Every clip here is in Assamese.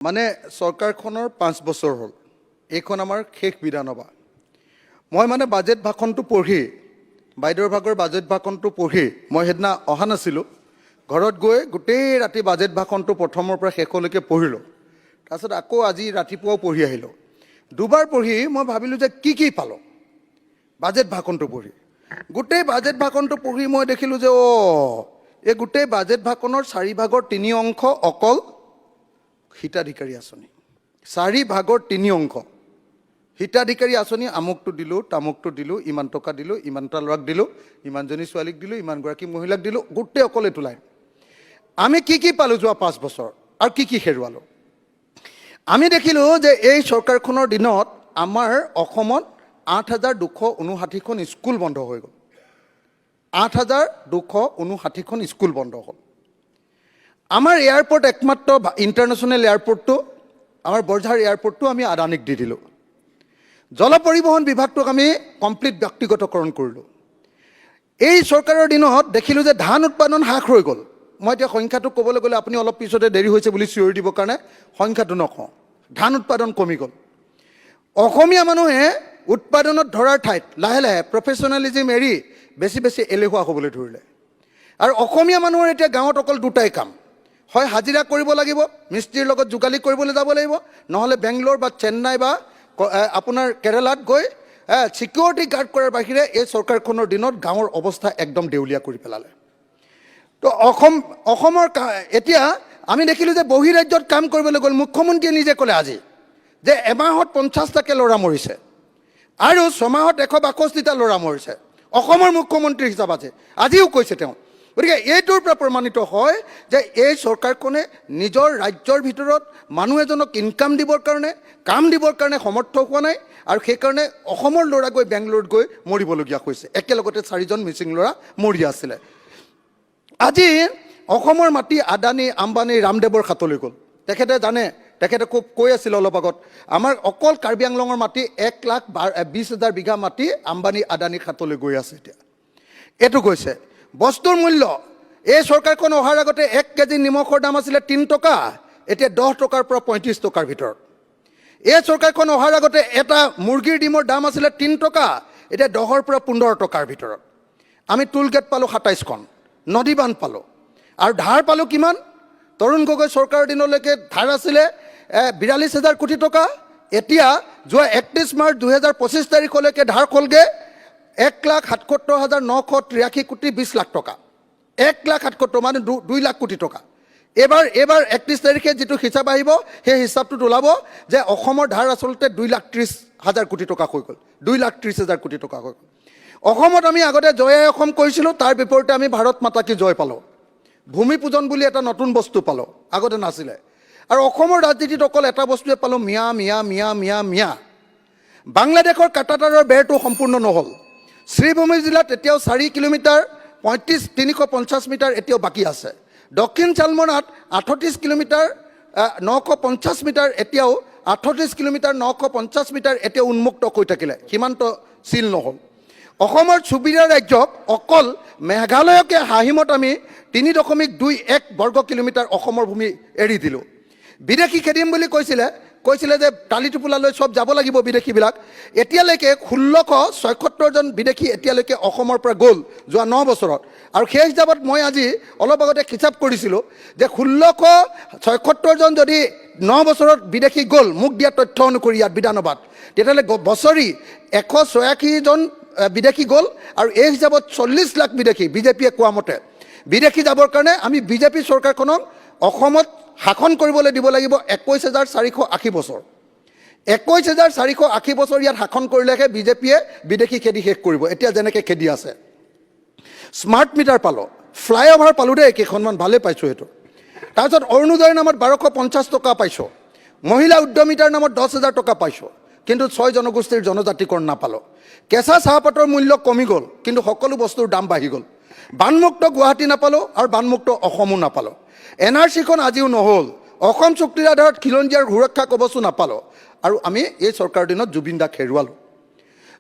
মানে চৰকাৰখনৰ 5 বছৰ হ'ল এইখন আমাৰ শেষ বিধানসভা মই মানে বাজেট ভাষণটো পঢ়ি বাইদেউৰ ভাগৰ বাজেট ভাষণটো পঢ়ি মই হেদনা অহা নাছিলোঁ ঘৰত গৈ গোটেই ৰাতি বাজেট ভাষণটো প্ৰথমৰ পৰা শেষলৈকে পঢ়িলোঁ তাৰপিছত আকৌ আজি ৰাতিপুৱাও পঢ়ি আহিলোঁ দুবাৰ পঢ়ি মই ভাবিলোঁ যে কি পালোঁ বাজেট ভাষণটো পঢ়ি গোটেই বাজেট ভাষণটো পঢ়ি মই দেখিলোঁ যে এই গোটেই বাজেট ভাষণৰ 4 ভাগৰ 3 অংশ অকল হিতাধিকাৰী আঁচনি 4 ভাগৰ 3 অংশ হিতাধিকাৰী আঁচনি আমুকটো দিলোঁ তামুকটো দিলোঁ ইমান টকা দিলোঁ ইমানটা ল'ৰাক দিলোঁ ইমানজনী ছোৱালীক দিলোঁ ইমানগৰাকী মহিলাক দিলোঁ গোটেই অকল এইটো লাইন আমি কি পালোঁ যোৱা 5 বছৰ আৰু কি হেৰুৱালোঁ আমি দেখিলোঁ যে এই চৰকাৰখনৰ দিনত আমাৰ অসমত 8259খন স্কুল বন্ধ হৈ গ'ল 8259খন স্কুল বন্ধ হ'ল আমাৰ এয়াৰপোৰ্ট একমাত্ৰ ইণ্টাৰনেশ্যনেল এয়াৰপোৰ্টটো আমাৰ বৰঝাৰ এয়াৰপোৰ্টটো আমি আদানীক দি দিলোঁ জল পৰিবহণ বিভাগটোক আমি কমপ্লিট ব্যক্তিগতকৰণ কৰিলোঁ এই চৰকাৰৰ দিনত দেখিলোঁ যে ধান উৎপাদন হ্ৰাস হৈ গ'ল মই এতিয়া সংখ্যাটো ক'বলৈ গ'লে আপুনি অলপ পিছতে দেৰি হৈছে বুলি চিঞৰি দিবৰ কাৰণে সংখ্যাটো নকওঁ ধান উৎপাদন কমি গ'ল অসমীয়া মানুহে উৎপাদনত ধৰাৰ ঠাইত লাহে লাহে প্ৰফেশ্যনেলিজিম এৰি বেছি এলেহুৱা হ'বলৈ ধৰিলে আৰু অসমীয়া মানুহৰ এতিয়া গাঁৱত অকল দুটাই কাম হয় হাজিৰা কৰিব লাগিব মিস্ত্ৰীৰ লগত যোগালী কৰিবলৈ যাব লাগিব নহ'লে বেংগলোৰ বা চেন্নাই বা আপোনাৰ কেৰালাত গৈ ছিকিউৰিটি গাৰ্ড কৰাৰ বাহিৰে এই চৰকাৰখনৰ দিনত গাঁৱৰ অৱস্থা একদম দেউলীয়া কৰি পেলালে তো অসমৰ এতিয়া আমি দেখিলোঁ যে বহিৰাজ্যত কাম কৰিবলৈ গ'ল মুখ্যমন্ত্ৰীয়ে নিজে ক'লে আজি যে এমাহত 50টাকৈ ল'ৰা মৰিছে আৰু 6 মাহত 162টা ল'ৰা মৰিছে অসমৰ মুখ্যমন্ত্ৰী হিচাপ আছে আজিও কৈছে তেওঁ গতিকে এইটোৰ পৰা প্ৰমাণিত হয় যে এই চৰকাৰখনে নিজৰ ৰাজ্যৰ ভিতৰত মানুহ এজনক ইনকাম দিবৰ কাৰণে কাম দিবৰ কাৰণে সমৰ্থ হোৱা নাই আৰু সেইকাৰণে অসমৰ ল'ৰা গৈ বেংগলোৰত গৈ মৰিবলগীয়া হৈছে একেলগতে 4জন মিচিং ল'ৰা মৰি আছিলে আজি অসমৰ মাটি আদানী আম্বানী ৰামদেৱৰ হাতলৈ গ'ল তেখেতে খুব কৈ আছিল অলপ আগত আমাৰ অকল কাৰ্বি আংলঙৰ মাটি 1,20,000 বিঘা মাটি আম্বানী আদানীৰ হাতলৈ গৈ আছে এতিয়া এইটো গৈছে বস্তুৰ মূল্য এই চৰকাৰখন অহাৰ আগতে 1 কেজি নিমখৰ দাম আছিলে 3 টকা এতিয়া 10 টকাৰ পৰা 35 টকাৰ ভিতৰত এই চৰকাৰখন অহাৰ আগতে এটা মুৰ্গীৰ ডিমৰ দাম আছিলে 3 টকা এতিয়া 10ৰ পৰা 15 টকাৰ ভিতৰত আমি টুল গেট পালোঁ 27খন নদী বান্ধ পালোঁ আৰু ধাৰ পালোঁ কিমান তৰুণ গগৈ চৰকাৰৰ দিনলৈকে ধাৰ আছিলে 42,000 কোটি টকা এতিয়া যোৱা 31 মাৰ্চ 2025 তাৰিখলৈকে ধাৰ হ'লগৈ 1,77,983 কোটি 20 লাখ টকা 1,77,000 মানে 2 লাখ কোটি টকা এবাৰ 31 তাৰিখে যিটো হিচাপ আহিব সেই হিচাপটোত ওলাব যে অসমৰ ধাৰ আচলতে 2,30,000 কোটি টকা হৈ গ'ল 2,30,000 কোটি টকা হৈ গ'ল অসমত আমি আগতে জয় অসম কৰিছিলোঁ তাৰ বিপৰীতে আমি ভাৰত মাতা কি জয় পালোঁ ভূমি পূজন বুলি এটা নতুন বস্তু পালোঁ আগতে নাছিলে আৰু অসমৰ ৰাজনীতিত অকল এটা বস্তুৱে পালোঁ মিয়া বাংলাদেশৰ কাটাতাৰৰ বেৰটো সম্পূৰ্ণ নহ'ল শ্ৰীভূমি জিলাত এতিয়াও 4 কিলোমিটাৰ 350 মিটাৰ এতিয়াও বাকী আছে দক্ষিণ চালমৰাত 38 কিলোমিটাৰ 950 মিটাৰ এতিয়াও 38 কিলোমিটাৰ 950 মিটাৰ এতিয়াও উন্মুক্ত হৈ থাকিলে সীমান্ত চিল নহ'ল অসমৰ চুবুৰীয়া ৰাজ্যক অকল মেঘালয়কে হাঁহিমত আমি 3.21 বৰ্গ কিলোমিটাৰ অসমৰ ভূমি এৰি দিলোঁ বিদেশী খেদিম বুলি কৈছিলে যে টালি টোপোলালৈ চব যাব লাগিব বিদেশীবিলাক এতিয়ালৈকে 1676জন বিদেশী এতিয়ালৈকে অসমৰ পৰা গ'ল যোৱা 9 বছৰত আৰু সেই হিচাপত মই আজি অলপ আগতে হিচাপ কৰিছিলোঁ যে 1676জন যদি 9 বছৰত বিদেশী গ'ল মোক দিয়া তথ্য অনুসৰি ইয়াত বিধানসভাত তেতিয়াহ'লে বছৰি 186জন বিদেশী গ'ল আৰু এই হিচাপত 40 লাখ বিদেশী বিজেপিয়ে কোৱা মতে বিদেশী যাবৰ কাৰণে আমি বিজেপি চৰকাৰখনক অসমত শাসন কৰিবলৈ দিব লাগিব 21,480 বছৰ 21,480 বছৰ ইয়াত শাসন কৰিলেহে বিজেপিয়ে বিদেশী খেদি শেষ কৰিব এতিয়া যেনেকৈ খেদি আছে স্মাৰ্ট মিটাৰ পালোঁ ফ্লাইঅভাৰ পালোঁ দেই কেইখনমান ভালে পাইছোঁ সেইটো তাৰপিছত অৰুণোদয়ৰ নামত 1250 টকা পাইছোঁ মহিলা উদ্যমিতাৰ নামত 10,000 টকা পাইছোঁ কিন্তু 6 জনগোষ্ঠীৰ জনজাতিকৰণ নাপালোঁ কেঁচা চাহপাতৰ মূল্য কমি গ'ল কিন্তু সকলো বস্তুৰ দাম বাঢ়ি গ'ল বানমুক্ত গুৱাহাটী নাপালোঁ আৰু বানমুক্ত অসমো নাপালোঁ NRCখন আজিও নহ'ল অসম চুক্তিৰ আধাৰত খিলঞ্জীয়াৰ সুৰক্ষা কবচো নাপালোঁ আৰু আমি এই চৰকাৰৰ দিনত জুবিন দাক হেৰুৱালোঁ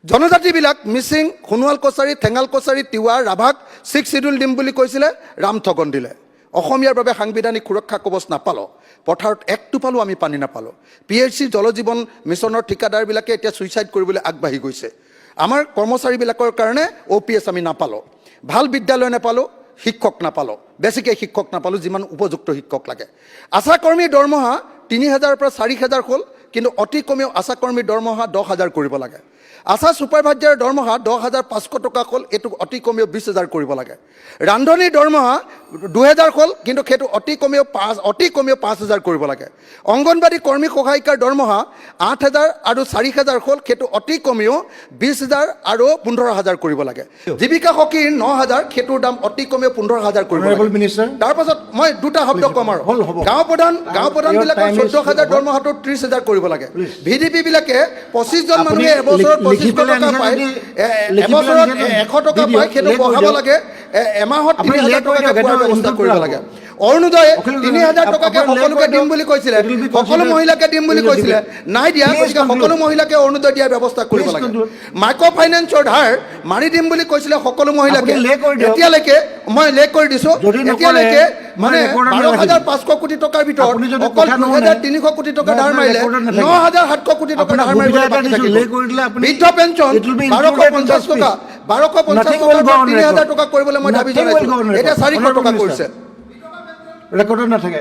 জনজাতিবিলাক মিচিং সোণোৱাল কছাৰী ঠেঙাল কছাৰী তিৱা ৰাভাক 6 শিডিউল দিম বুলি কৈছিলে ৰাম ঠগন দিলে অসমীয়াৰ বাবে সাংবিধানিক সুৰক্ষা কৱচ নাপালোঁ, পথাৰত এক টোপালো আমি পানী নাপালোঁ। PHC জল জীৱন মিছনৰ ঠিকাদাৰবিলাকে এতিয়া ছুইচাইড কৰিবলৈ আগবাঢ়ি গৈছে। আমাৰ কৰ্মচাৰীবিলাকৰ কাৰণে OPS আমি নাপালোঁ, ভাল বিদ্যালয় নাপালোঁ, শিক্ষক নাপালোঁ, বেছিকৈ শিক্ষক নাপালোঁ, যিমান উপযুক্ত শিক্ষক লাগে। আশাকৰ্মীৰ দৰমহা 3,000 পৰা 4,000 হ'ল, কিন্তু অতি কমেও আশাকৰ্মীৰ দৰমহা 10,000 কৰিব লাগে। আশা ছুপাৰভাইজাৰৰ দৰমহা 10,500 টকা হ'ল, এইটো অতি কমেও 20,000 কৰিব লাগে। ৰান্ধনীৰ দৰমহা 2,000 হ'ল, কিন্তু সেইটো অতি কমেও 5,000 কৰিব লাগে। অংগনবাড়ী কৰ্মী সহায়িকাৰ দৰমহা 8,000 আৰু 4,000 হ'ল, সেইটো অতি কমেও 20,000 আৰু 15,000 কৰিব লাগে। জীৱিকা সখীৰ 9,000, সেইটোৰ দাম অতি কমেও 15,000 কৰিব লাগে। তাৰপাছত মই দুটা শব্দ কম আৰু গাঁও প্ৰধানবিলাকৰ 14,000 দৰমহাটো 30,000 কৰিব লাগে। VDP বিলাকে 25জন মানুহে এবছৰত 2,500 টকা পায়, এবছৰত 100 টকা পায়, সেইটো বঢ়াব লাগে। এমাহত 3,000 টকাকৈ পোৱাৰ ব্যৱস্থা কৰিব লাগে। অৰুণোদয়ে 3,000 টকাকৈ সকলোকে দিম বুলি কৈছিলে, সকলো মহিলাকে দিম বুলি কৈছিলে, নাই দিয়া। গতিকে সকলো মহিলাকে অৰুণোদয় দিয়াৰ ব্যৱস্থা কৰিব লাগে। মাইক্ৰ' ফাইনেন্সৰ ধাৰ মাৰি দিম বুলি কৈছিলে সকলো মহিলাকে, এতিয়ালৈকে মই লেক কৰি দিছোঁ, এতিয়ালৈকে মানে 12,500 কোটি টকাৰ ভিতৰত অকল 2,300 কোটি টকা ধাৰ মাৰিলে, 9,700 কোটি টকা ধাৰ মাৰিবলৈ বাকী থাকিব। বৃদ্ধ পেঞ্চন 1,250 টকা, 1,250 টকাৰ 3,000 টকা কৰিবলৈ মই দাবী জনাইছোঁ, এতিয়া 400 টকা কৰিছে। ৰেকৰ্ডত নাথাকে।